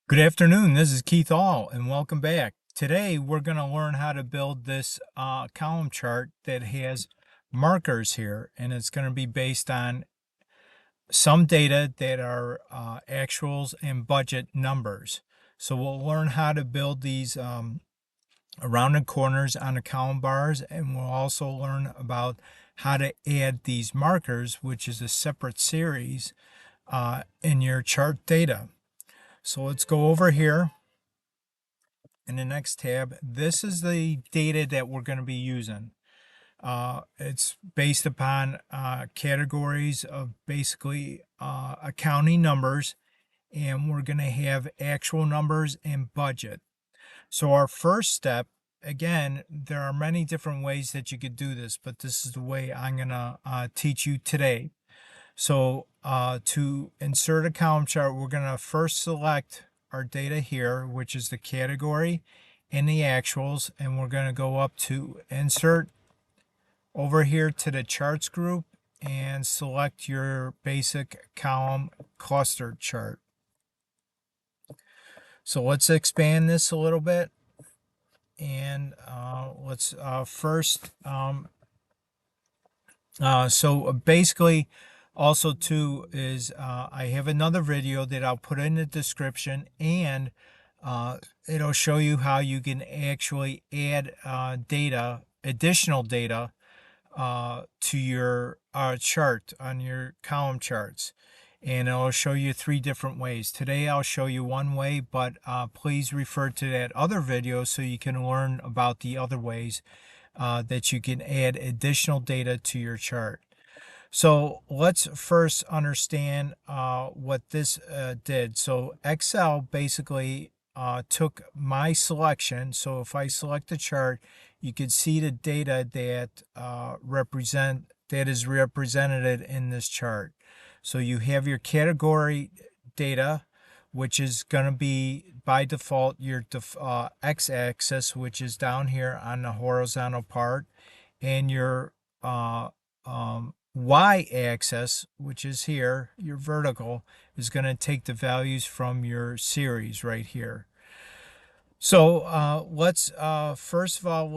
Good afternoon, this is Keith All, and welcome back. Today we're going to learn how to build this column chart that has markers here, and it's going to be based on some data that are actuals and budget numbers. So we'll learn how to build these rounded corners on the column bars, and we'll also learn about how to add these markers, which is a separate series in your chart data. So let's go over here in the next tab. This is the data that we're going to be using. It's based upon categories of basically accounting numbers, and we're going to have actual numbers and budget. So our first step, again, there are many different ways that you could do this, but this is the way I'm going to teach you today. So to insert a column chart, we're going to first select our data here, which is the category and the actuals, and we're going to go up to insert over here to the charts group and select your basic column cluster chart. So let's expand this a little bit, and let's first so basically also too is I have another video that I'll put in the description, and it'll show you how you can actually add additional data to your chart on your column charts, and it'll show you 3 different ways. Today I'll show you one way, but please refer to that other video so you can learn about the other ways that you can add additional data to your chart. So let's first understand what this did. So Excel basically took my selection. So if I select the chart, you can see the data that is represented in this chart. So you have your category data, which is going to be by default your x-axis, which is down here on the horizontal part, and your y-axis, which is here, your vertical, is going to take the values from your series right here. So let's first of all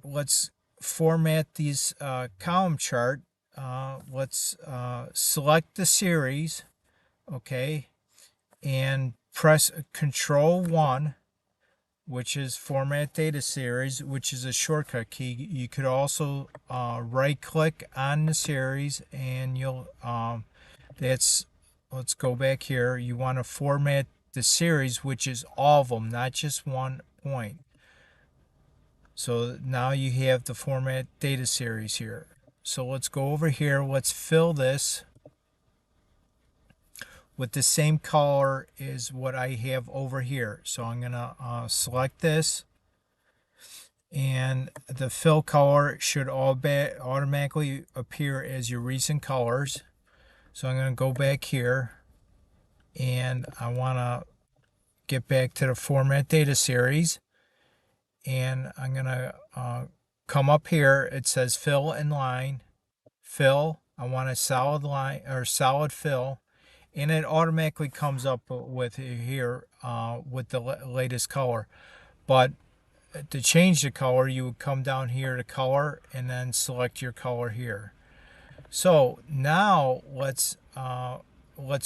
let's format these column chart. Let's select the series, okay, and press Control 1, which is Format Data Series, which is a shortcut key. You could also right-click on the series, and you'll let's go back here. You want to format the series, which is all of them, not just one point. So now you have the Format Data Series here. So let's go over here. Let's fill this with the same color as what I have over here. So I'm going to select this, and the fill color should automatically appear as your recent colors. So I'm going to go back here, and I want to get back to the Format Data Series, and I'm going to come up here. It says Fill in Line. Fill. I want a solid line or solid fill, and it automatically comes up with here with the latest color. But to change the color, you would come down here to color and then select your color here. So now let's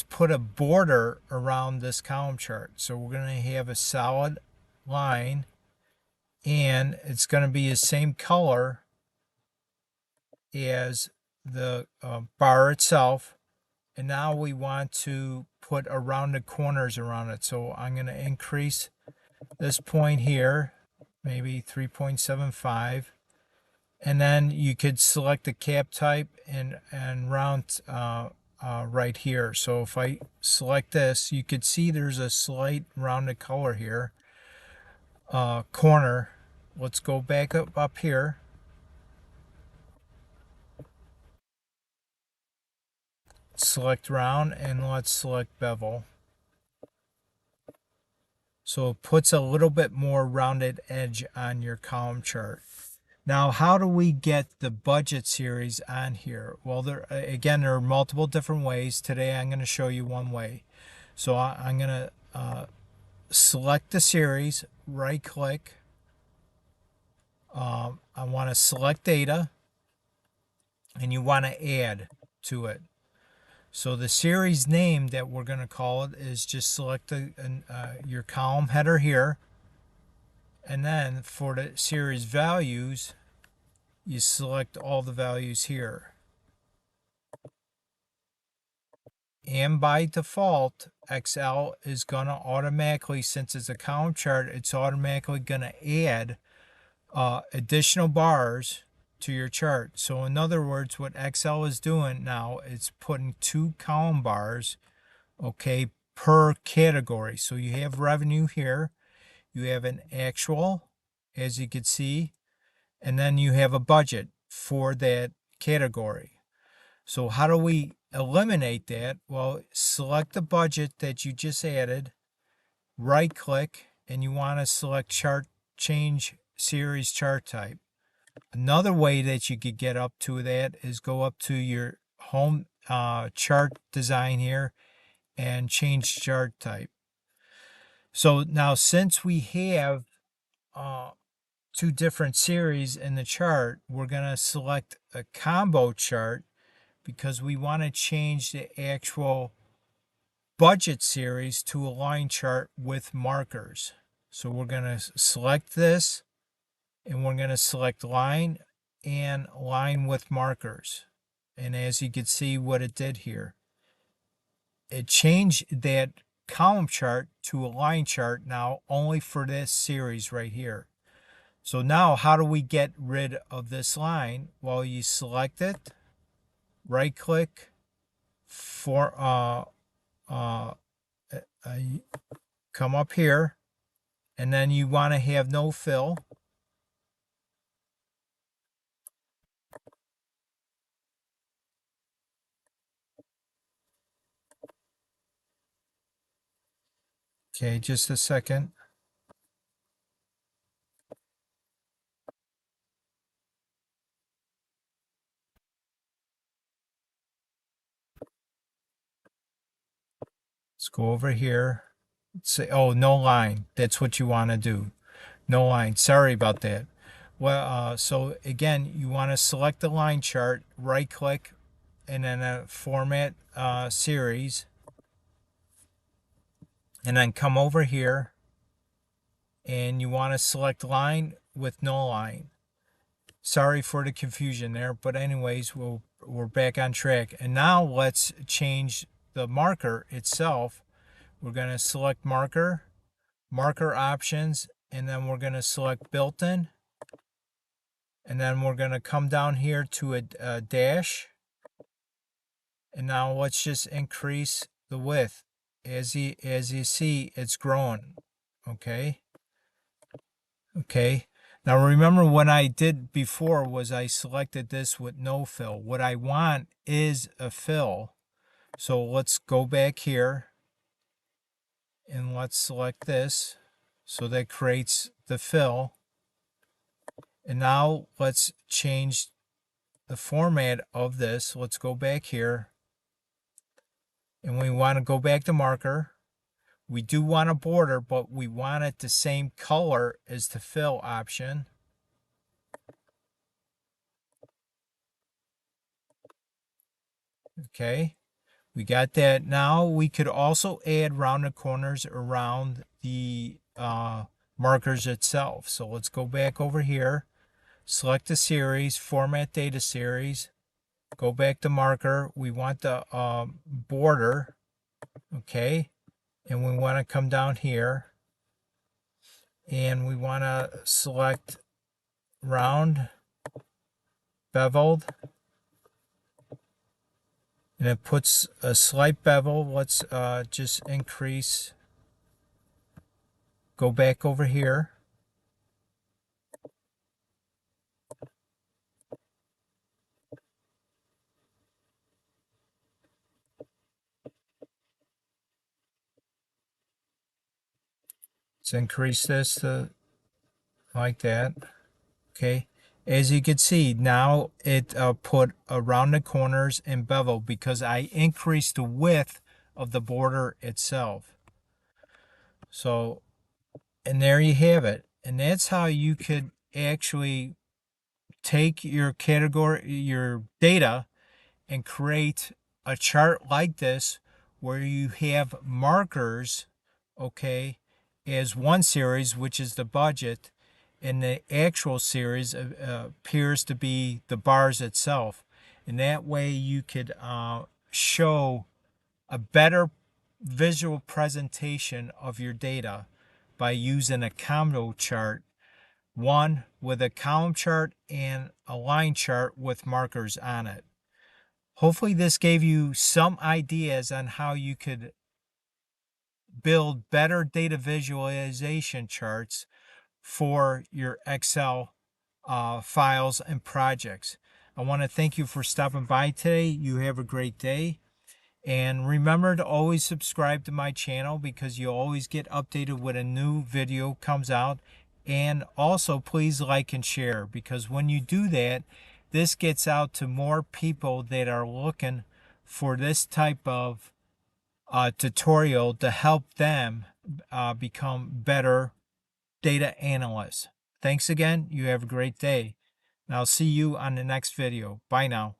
put a border around this column chart. So we're going to have a solid line, and it's going to be the same color as the bar itself. And now we want to put a rounded corners around it. So I'm going to increase this point here, maybe 3.75. And then you could select the cap type and round right here. So if I select this, you could see there's a slight rounded color here. Corner. Let's go back up here. Select round, and let's select bevel. So it puts a little bit more rounded edge on your column chart. Now, how do we get the budget series on here? Well, there are multiple different ways. Today I'm going to show you one way. So I'm going to select the series, right click. I want to select data, and you want to add to it. So the series name that we're going to call it is just select your column header here. And then for the series values, you select all the values here. And by default, Excel is going to automatically, since it's a column chart, it's automatically going to add additional bars to your chart. So in other words, what Excel is doing now, it's putting 2 column bars, okay, per category. So you have revenue here, you have an actual, as you can see, and then you have a budget for that category. So how do we eliminate that? Well, select the budget that you just added, right click, and you want to select chart, change series chart type. Another way that you could get up to that is go up to your home chart design here and change chart type. So now since we have 2 different series in the chart, we're going to select a combo chart because we want to change the actual budget series to a line chart with markers. So we're going to select this, and we're going to select line and line with markers. And as you can see what it did here, it changed that column chart to a line chart now only for this series right here. So now how do we get rid of this line? Well, you select it, right click, for come up here, and then you want to have no fill. Okay, just a second. Let's go over here. Say, oh, no line. That's what you want to do. No line. Sorry about that. Well, so again, you want to select the line chart, right click, and then format series, and then come over here, and you want to select line with no line. Sorry for the confusion there, but anyways, we're back on track. And now let's change the marker itself. We're going to select marker, marker options, and then we're going to select built-in. And then we're going to come down here to a dash. And now let's just increase the width. As you see, it's growing. Okay. Okay. Now remember what I did before was I selected this with no fill. What I want is a fill. So let's go back here and let's select this. So that creates the fill. And now let's change the format of this. Let's go back here. And we want to go back to marker. We do want a border, but we want it the same color as the fill option. Okay, we got that. Now we could also add rounded corners around the markers itself. So let's go back over here, select the series, format data series, go back to marker. We want the border, okay, and we want to come down here and we want to select round, beveled, and it puts a slight bevel. Let's just increase, go back over here. Let's increase this to like that. Okay. As you can see, now it put around the corners and bevel because I increased the width of the border itself. So, and there you have it. And that's how you could actually take your category, your data, and create a chart like this where you have markers, okay, as one series, which is the budget, and the actual series appears to be the bars itself. And that way you could show a better visual presentation of your data by using a combo chart, one with a column chart and a line chart with markers on it. Hopefully this gave you some ideas on how you could build better data visualization charts for your Excel files and projects. I want to thank you for stopping by today. You have a great day. And remember to always subscribe to my channel because you'll always get updated when a new video comes out. And also please like and share, because when you do that, this gets out to more people that are looking for this type of tutorial to help them become better data analysts. Thanks again. You have a great day. And I'll see you on the next video. Bye now.